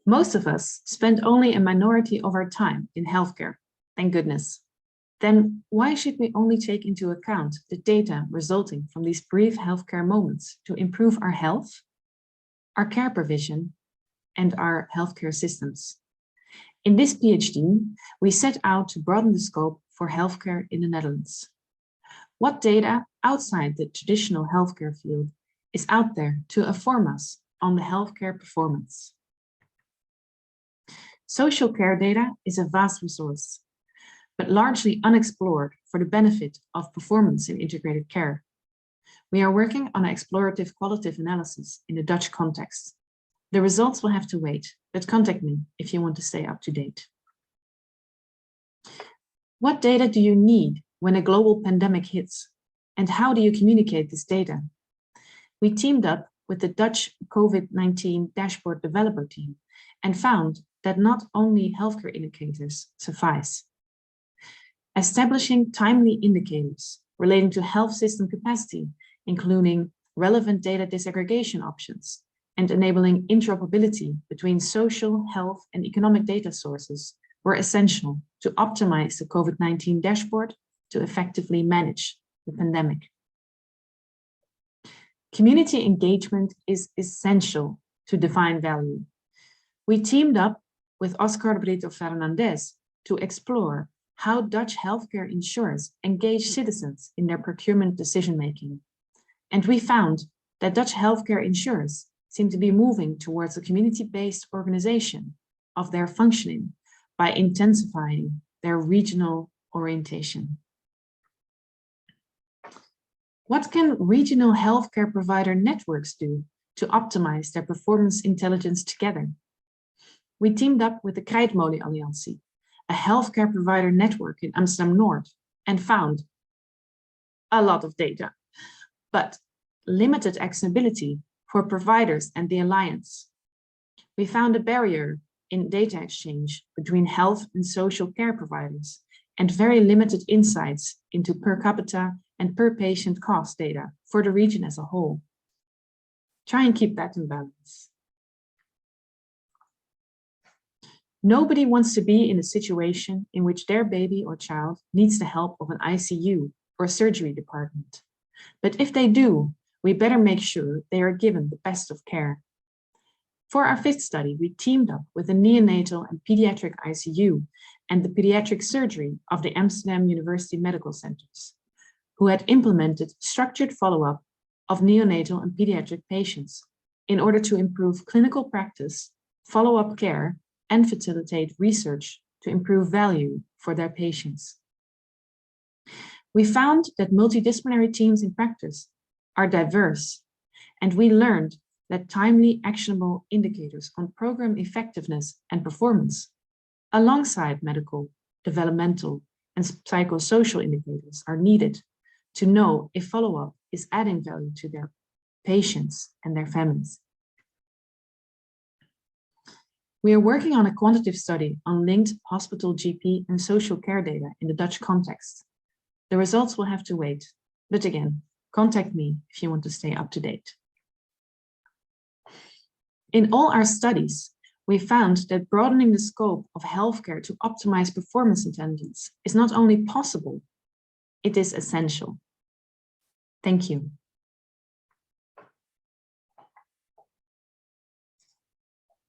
Most of us spend only a minority of our time in healthcare, thank goodness. Then why should we only take into account the data resulting from these brief healthcare moments to improve our health, our care provision, and our healthcare systems? In this PhD, we set out to broaden the scope for healthcare in the Netherlands. What data outside the traditional healthcare field is out there to inform us on the healthcare performance? Social care data is a vast resource, but largely unexplored for the benefit of performance in integrated care. We are working on an explorative qualitative analysis in the Dutch context. The results will have to wait, but contact me if you want to stay up to date. What data do you need when a global pandemic hits? And how do you communicate this data? We teamed up with the Dutch COVID-19 dashboard developer team and found that not only healthcare indicators suffice. Establishing timely indicators relating to health system capacity, including relevant data disaggregation options, and enabling interoperability between social, health, and economic data sources were essential to optimize the COVID-19 dashboard to effectively manage the pandemic. Community engagement is essential to define value. We teamed up with Oscar Brito Fernandez to explore how Dutch healthcare insurers engage citizens in their procurement decision-making. And we found that Dutch healthcare insurers seem to be moving towards a community-based organization of their functioning by intensifying their regional orientation. What can regional healthcare provider networks do to optimize their performance intelligence together? We teamed up with the Krijtmolie Alliantie, a healthcare provider network in Amsterdam Noord, and found a lot of data, but limited actionability for providers and the alliance. We found a barrier in data exchange between health and social care providers and very limited insights into per capita and per patient cost data for the region as a whole. Try and keep that in balance. Nobody wants to be in a situation in which their baby or child needs the help of an ICU or surgery department. But if they do, we better make sure they are given the best of care. For our fifth study, we teamed up with the neonatal and paediatric ICU and the pediatric surgery of the Amsterdam University Medical Centers, who had implemented structured follow-up of neonatal and pediatric patients in order to improve clinical practice, follow-up care, and facilitate research to improve value for their patients. We found that multidisciplinary teams in practice are diverse, and we learned that timely actionable indicators on program effectiveness and performance, alongside medical, developmental, and psychosocial indicators are needed to know if follow-up is adding value to their patients and their families. We are working on a quantitative study on linked hospital GP and social care data in the Dutch context. The results will have to wait, but again, contact me if you want to stay up to date. In all our studies, we found that broadening the scope of healthcare to optimize performance intelligence is not only possible, it is essential. Thank you.